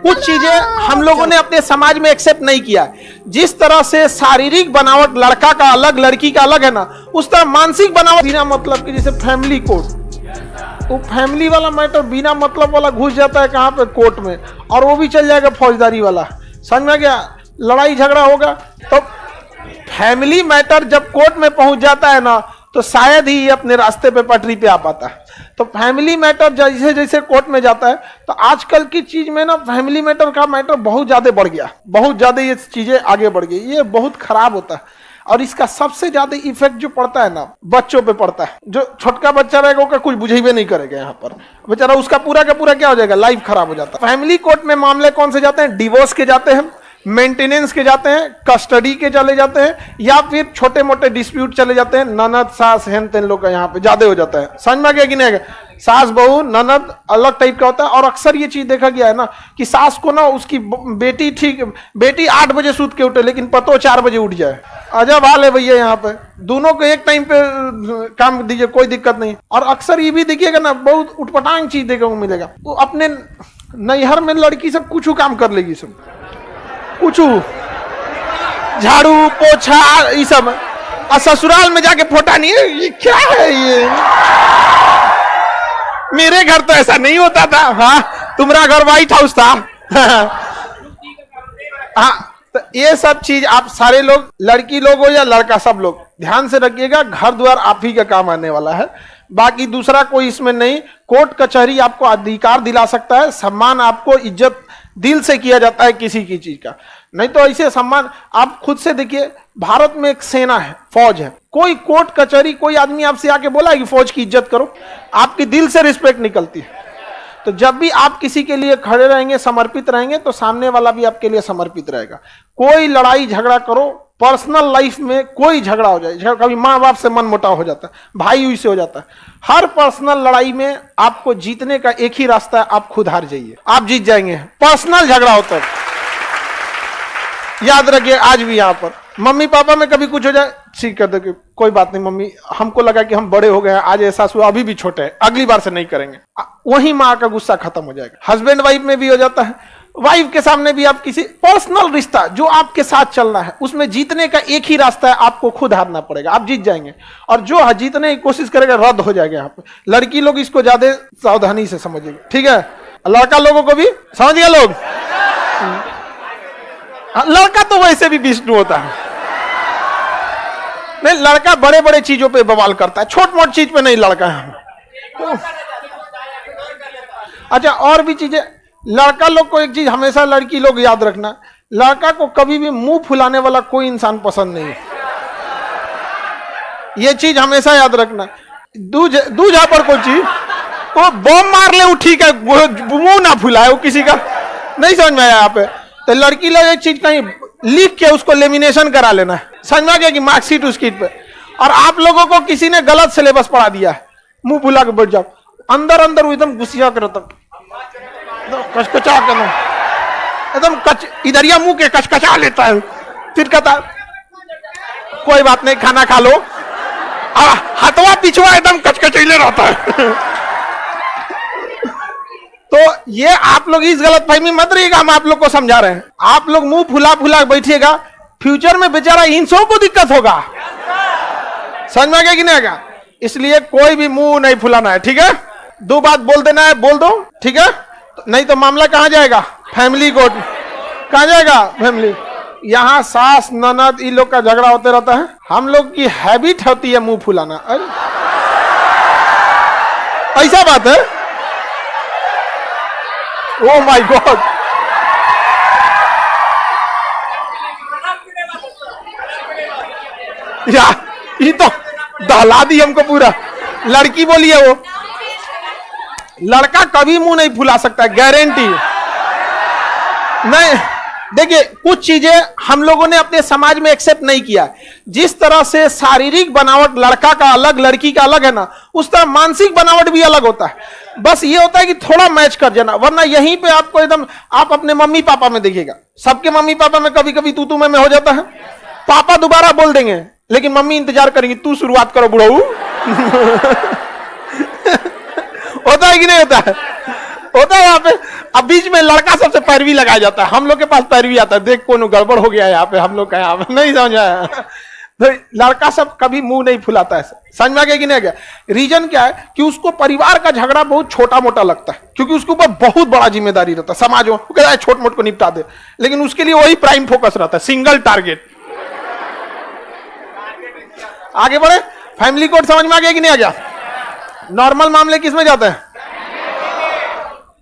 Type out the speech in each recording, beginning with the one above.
कुछ चीजें हम लोगों ने अपने समाज में एक्सेप्ट नहीं किया। जिस तरह से शारीरिक बनावट लड़का का अलग लड़की का अलग है ना, उस तरह मानसिक बनावट बिना मतलब की, जैसे फैमिली कोर्ट, वो फैमिली वाला मैटर बिना मतलब वाला घुस जाता है कहाँ पे, कोर्ट में, और वो भी चल जाएगा फौजदारी वाला। समझ में गया? लड़ाई झगड़ा होगा तो फैमिली मैटर जब कोर्ट में पहुंच जाता है ना, तो शायद ही अपने रास्ते पे पटरी पे आ पाता है। तो फैमिली मैटर जैसे जैसे कोर्ट में जाता है, तो आजकल की चीज में ना फैमिली मैटर का मैटर बहुत ज्यादा बढ़ गया, बहुत ज्यादा ये चीजें आगे बढ़ गई। ये बहुत खराब होता है, और इसका सबसे ज्यादा इफेक्ट जो पड़ता है ना, बच्चों पे पड़ता है। जो छोटका बच्चा रहेगा उसका कुछ बुझेबे नहीं करेगा यहाँ पर, बेचारा उसका पूरा का पूरा क्या हो जाएगा, लाइफ खराब हो जाता है। फैमिली कोर्ट में मामले कौन से जाते हैं? डिवोर्स के जाते हैं, मेंटेनेंस के जाते हैं, कस्टडी के चले जाते हैं, या फिर छोटे मोटे डिस्प्यूट चले जाते हैं। ननद सास हेन तेन लोग का यहाँ पे ज्यादा हो जाता है। समझ में आ गया कि नहीं? सास बहू ननद अलग टाइप का होता है। और अक्सर ये चीज देखा गया है ना कि सास को ना उसकी बेटी 8 बजे सूत के उठे, लेकिन पतो 4 बजे उठ जाए। अजब हाल है भैया यहाँ पे। दोनों को एक टाइम पे काम दीजिए, कोई दिक्कत नहीं। और अक्सर ये भी देखिएगा ना, बहुत उठपटांग चीज देखने को मिलेगा। वो अपने नैहर में लड़की सब कुछ काम कर लेगी, सब कुछ झाड़ू पोछा ये सब, और ससुराल में जाके फोटा नहीं है। ये क्या है ये? मेरे घर तो ऐसा नहीं होता था। हाँ, तुम्हारा घर व्हाइट हाउस था। हाँ, तो ये सब चीज आप सारे लोग, लड़की लोग हो या लड़का, सब लोग ध्यान से रखिएगा। घर द्वार आप ही का काम आने वाला है, बाकी दूसरा कोई इसमें नहीं। कोर्ट कचहरी आपको अधिकार दिला सकता है, सम्मान आपको इज्जत दिल से किया जाता है किसी की चीज का, नहीं तो ऐसे सम्मान। आप खुद से देखिए, भारत में एक सेना है, फौज है। कोई कोर्ट कचहरी, कोई आदमी आपसे आके बोला है कि फौज की इज्जत करो? आपकी दिल से रिस्पेक्ट निकलती है। तो जब भी आप किसी के लिए खड़े रहेंगे, समर्पित रहेंगे, तो सामने वाला भी आपके लिए समर्पित रहेगा। कोई लड़ाई झगड़ा करो, पर्सनल लाइफ में कोई झगड़ा हो जाए, कभी माँ बाप से मन मुटाव हो जाता है, भाई हुई से हो जाता है, हर पर्सनल लड़ाई में आपको जीतने का एक ही रास्ता है, आप खुद हार जाइए, आप जीत जाएंगे। पर्सनल झगड़ा होता है, याद रखिए। आज भी यहाँ पर मम्मी पापा में कभी कुछ हो जाए, ठीक है देखिए कोई बात नहीं मम्मी, हमको लगा कि हम बड़े हो गए हैं, आज ऐसा हुआ, अभी भी छोटे हैं, अगली बार से नहीं करेंगे। वही माँ का गुस्सा खत्म हो जाएगा। हस्बैंड वाइफ में भी हो जाता है, वाइफ के सामने भी आप किसी पर्सनल रिश्ता जो आपके साथ चलना है, उसमें जीतने का एक ही रास्ता है, आपको खुद हारना पड़ेगा, आप जीत जाएंगे। और जो जीतने की कोशिश करेगा रद्द हो जाएगा। यहाँ पे लड़की लोग इसको ज्यादा सावधानी से समझेंगे, ठीक है? लड़का लोगों को भी समझ गया लोग। लड़का तो वैसे भी विष्णु होता है, नहीं लड़का बड़े बड़े चीजों पे बवाल करता है, छोट मोट चीज पे नहीं लड़का है। अच्छा, और भी चीजें, लड़का लोग को एक चीज हमेशा लड़की लोग याद रखना, लड़का को कभी भी मुंह फुलाने वाला कोई इंसान पसंद नहीं है। ये चीज हमेशा याद रखना। दूजा पर कोई चीज वो बम मार ले, वो ठीक है, मुंह ना फुलाए, वो किसी का नहीं समझ में आया यहाँ पे। तो लड़की लोग एक चीज कहीं लिख के उसको लेमिनेशन करा लेना है, समझ में आ गया कि मार्कशीट उसकी पे। और आप लोगों को किसी ने गलत सिलेबस पढ़ा दिया है, मुंह फुला के बैठ जाओ, अंदर अंदर एकदम गुस्सा करो, तब कचकचा कर एकदम इधरिया मुंह के कचकचा लेता है, फिर कहता कोई बात नहीं खाना खा लो, हथवा पिछवा एकदम कचकचैले रहता है। तो ये आप लोग इस गलत फहमी मत रहिएगा, हम आप लोग को समझा रहे हैं। आप लोग मुंह फुला फुला बैठिएगा, फ्यूचर में बेचारा इंसों को दिक्कत होगा, समझ में आ गया कि नहीं आएगा? इसलिए कोई भी मुंह नहीं फुलाना है, ठीक है? 2 बात बोल देना है, बोल दो, ठीक है? नहीं तो मामला कहां जाएगा? Family court. कहां जाएगा? फैमिली। यहाँ सास ननद इन लोग का झगड़ा होते रहता है। हम लोग की हैबिट होती है मुंह फुलाना। अरे ऐसा बात है? ओह माय गॉड, यार ये तो दहला दी हमको पूरा। लड़की बोली है, वो लड़का कभी मुंह नहीं फुला सकता, गारंटी नहीं। देखिए, कुछ चीजें हम लोगों ने अपने समाज में एक्सेप्ट नहीं किया। जिस तरह से शारीरिक बनावट लड़का का अलग लड़की का अलग है ना, उस तरह मानसिक बनावट भी अलग होता है। बस ये होता है कि थोड़ा मैच कर जाना, वरना यहीं पे आपको एकदम, आप अपने मम्मी पापा में देखिएगा, सबके मम्मी पापा में कभी कभी तू में हो जाता है। पापा दोबारा बोल देंगे, लेकिन मम्मी इंतजार करेंगी, तू शुरुआत करो बुढ़ऊ। होता है कि नहीं होता है? होता है यहाँ पे। अब बीच में लड़का सबसे पैरवी लगाया जाता है, हम लोग के पास पैरवी आता है, देख कौन गड़बड़ हो गया यहाँ पे, हम लोग का यहाँ पे नहीं समझ आया। तो लड़का सब कभी मुंह नहीं फुलाता है, समझ में आ गया कि नहीं आ गया? रीजन क्या है कि उसको परिवार का झगड़ा बहुत छोटा मोटा लगता है, क्योंकि उसके ऊपर बहुत बड़ा जिम्मेदारी रहता है समाज में, वो कहता है छोट मोट को निपटा दे, लेकिन उसके लिए वही प्राइम फोकस रहता है, सिंगल टारगेट। आगे बढ़े, फैमिली कोड समझ में आ गया कि नहीं आ गया? नॉर्मल मामले किस में जाते हैं?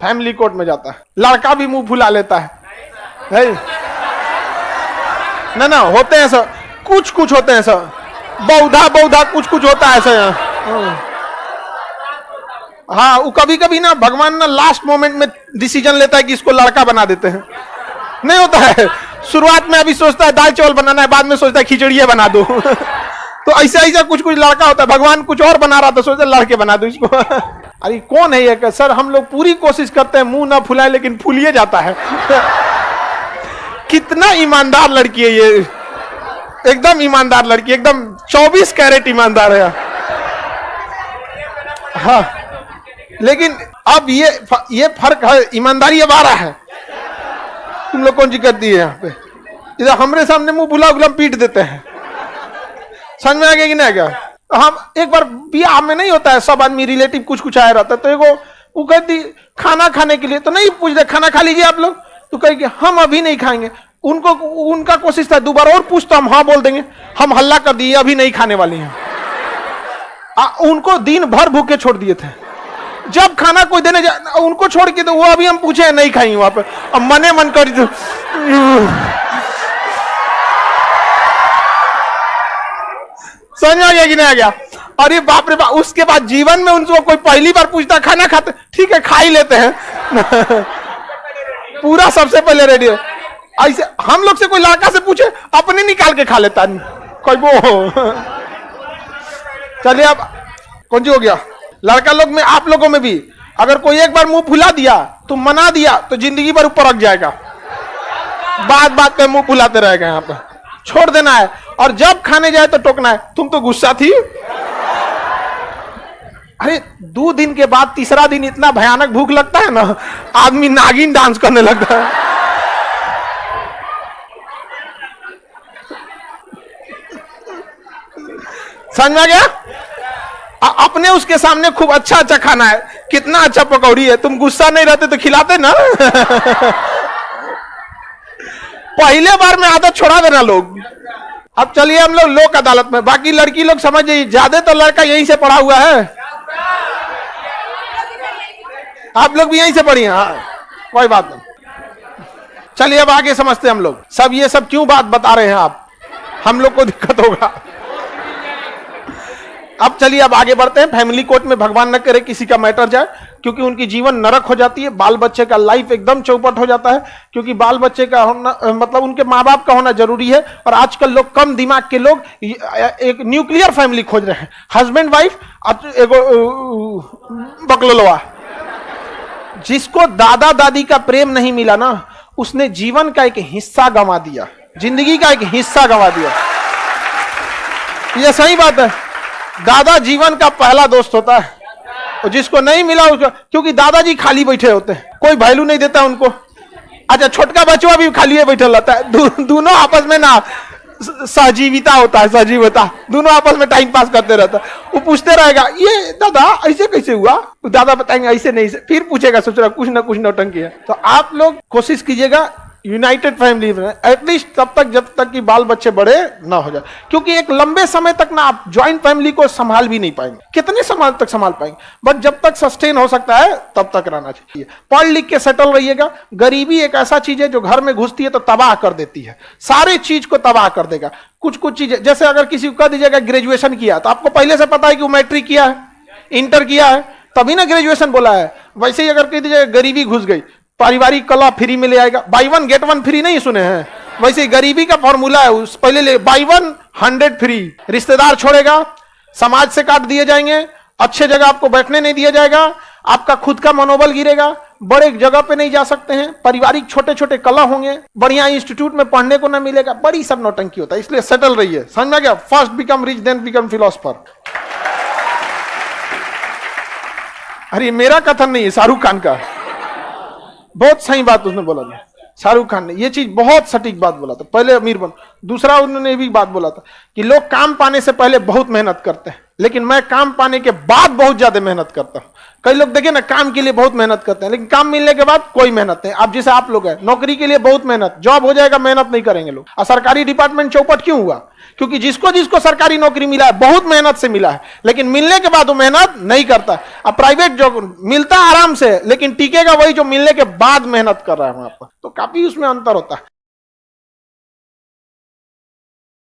फैमिली कोर्ट में जाता है। लड़का भी मुंह फुला लेता है ना, होते हैं सर, कुछ कुछ होते हैं सर, बौधा कुछ कुछ होता है सर। हाँ, वो कभी कभी ना भगवान ना लास्ट मोमेंट में डिसीजन लेता है कि इसको लड़का बना देते हैं, नहीं होता है। शुरुआत में अभी सोचता है दाल चावल बनाना है, बाद में सोचता है खिचड़िया बना दो। तो ऐसा ऐसा कुछ कुछ लड़का होता है, भगवान कुछ और बना रहा था, सोचता लड़के बना दो इसको। अरे कौन है ये? सर हम लोग पूरी कोशिश करते हैं मुंह ना फुलाए, लेकिन फुलिए जाता है। कितना ईमानदार लड़की है ये, एकदम ईमानदार लड़की, एकदम 24 कैरेट ईमानदार है। हाँ, लेकिन अब ये फर्क है, ईमानदारी अब आ रहा है। तुम लोग कौन सी करती है यहाँ पे? इधर हमारे सामने मुंह फुला उगलम पीट देते हैं, समझ में आ गया कि नहीं आ गया? हम एक बार बियाह में नहीं होता है, सब आदमी रिलेटिव कुछ कुछ आया रहता है, तो एगो वो कहती खाना खाने के लिए, तो नहीं पूछते खाना खा लीजिए आप लोग, तो कहेगी हम अभी नहीं खाएंगे। उनका कोशिश था दोबारा और पूछ, तो हम हाँ बोल देंगे, हम हल्ला कर दिए अभी नहीं खाने वाली हैं। उनको दिन भर भूखे छोड़ दिए थे, जब खाना कोई देने उनको छोड़ के, तो वो अभी हम पूछे नहीं खाएंगे वहां पे, अब मने मन कर समझ आ गया कि नहीं आ गया? अरे बाप रे बाप, उसके बाद जीवन में उनको कोई पहली बार पूछता खाना खाते, ठीक है खा ही लेते हैं। पूरा सबसे पहले रेडी है। ऐसे हम लोग से कोई लड़का से पूछे, अपने निकाल के खा लेता कोई वो। चलिए अब कौन सी हो गया? लड़का लोग में, आप लोगों में भी, अगर कोई एक बार मुंह फुला दिया तो मना दिया तो जिंदगी भर ऊपर रख जाएगा, बात बात पे मुंह फुलाते रहेगा, यहाँ पे छोड़ देना है। और जब खाने जाए तो टोकना है, तुम तो गुस्सा थी। अरे 2 दिन के बाद तीसरा दिन इतना भयानक भूख लगता है ना, आदमी नागिन डांस करने लगता है। समझ में आ गया? अपने उसके सामने खूब अच्छा अच्छा खाना है, कितना अच्छा पकौड़ी है, तुम गुस्सा नहीं रहते तो खिलाते ना। पहले बार में आदत छोड़ा देना लोग। अब चलिए हम लोग लोक अदालत में, बाकी लड़की लोग समझ जाइए, ज्यादा तो लड़का यहीं से पढ़ा हुआ है, आप लोग भी यहीं से पढ़ी हैं। हाँ, कोई बात नहीं। चलिए अब आगे समझते हैं हम लोग। सब ये सब क्यों बात बता रहे हैं आप, हम लोग को दिक्कत होगा। अब चलिए अब आगे बढ़ते हैं। फैमिली कोर्ट में भगवान न करे किसी का मैटर जाए, क्योंकि उनकी जीवन नरक हो जाती है, बाल बच्चे का लाइफ एकदम चौपट हो जाता है, क्योंकि बाल बच्चे का होना मतलब उनके माँ बाप का होना जरूरी है। और आजकल लोग, कम दिमाग के लोग, एक न्यूक्लियर फैमिली खोज रहे हैं, हस्बैंड वाइफ बकलोलवा। जिसको दादा दादी का प्रेम नहीं मिला ना, उसने जीवन का एक हिस्सा गंवा दिया, जिंदगी का एक हिस्सा गंवा दिया। यह सही बात है। दादा जीवन का पहला दोस्त होता है, और जिसको नहीं मिला उसको, क्योंकि दादाजी खाली बैठे होते हैं, कोई वैल्यू नहीं देता उनको। अच्छा, छोटका बच्चा भी खाली बैठा रहता है, दोनों आपस में ना सहजीविता होता है, सहजीवता, दोनों आपस में टाइम पास करते रहता है। वो पूछते रहेगा, ये दादा ऐसे कैसे हुआ, दादा बताएंगे ऐसे नहीं से, फिर पूछेगा, सोच रहा कुछ ना कुछ नौटंकी है। तो आप लोग कोशिश कीजिएगा यूनाइटेड फैमिली में, एटलीस्ट तब तक जब तक कि बाल बच्चे बड़े ना हो जाए, क्योंकि एक लंबे समय तक ना आप ज्वाइंट फैमिली को संभाल भी नहीं पाएंगे। कितने समय तक संभाल पाएंगे? बट जब तक सस्टेन हो सकता है तब तक रहना चाहिए। पढ़ लिख के सेटल रहिएगा। गरीबी एक ऐसा चीज है जो घर में घुसती है तो तबाह कर देती है, सारी चीज को तबाह कर देगा। कुछ कुछ चीजें, जैसे अगर किसी को कह दीजिएगा ग्रेजुएशन किया, तो आपको पहले से पता है कि वो मैट्रिक किया है, इंटर किया है, तभी ना ग्रेजुएशन बोला है। वैसे ही अगर कह दीजिएगा गरीबी घुस गई, पारिवारिक कला फ्री में ले आएगा, बाई 1 गेट 1 फ्री नहीं सुने हैं? वैसे गरीबी का फॉर्मूला है, उस पहले ले बाई 1 100 फ्री। रिश्तेदार छोड़ेगा, समाज से काट दिए जाएंगे, अच्छे जगह आपको बैठने नहीं दिया जाएगा, आपका खुद का मनोबल गिरेगा, बड़े जगह पे नहीं जा सकते हैं, पारिवारिक छोटे छोटे कला होंगे, बढ़िया इंस्टीट्यूट में पढ़ने को ना मिलेगा, बड़ी सब नौटंकी होता है। इसलिए सेटल रहिए, समझ में गया? First become rich then become philosopher. अरे मेरा कथन नहीं है, शाहरुख खान का। बहुत सही बात उसने बोला था, शाहरुख खान ने ये चीज बहुत सटीक बात बोला था। पहले अमीर बन, दूसरा उन्होंने ये भी बात बोला था कि लोग काम पाने से पहले बहुत मेहनत करते हैं, लेकिन मैं काम पाने के बाद बहुत ज्यादा मेहनत करता हूं। कई लोग देखे ना, काम के लिए बहुत मेहनत करते हैं, लेकिन काम मिलने के बाद कोई मेहनत नहीं। आप जैसे आप लोग हैं, नौकरी के लिए बहुत मेहनत, जॉब हो जाएगा, मेहनत नहीं करेंगे लोग। और सरकारी डिपार्टमेंट चौपट क्यों हुआ? क्योंकि जिसको जिसको सरकारी नौकरी मिला है बहुत मेहनत से मिला है, लेकिन मिलने के बाद वो मेहनत नहीं करता। अब प्राइवेट जॉब मिलता आराम से, लेकिन टिकेगा वही जो मिलने के बाद मेहनत कर रहा है वहां पर। तो काफी उसमें अंतर होता है।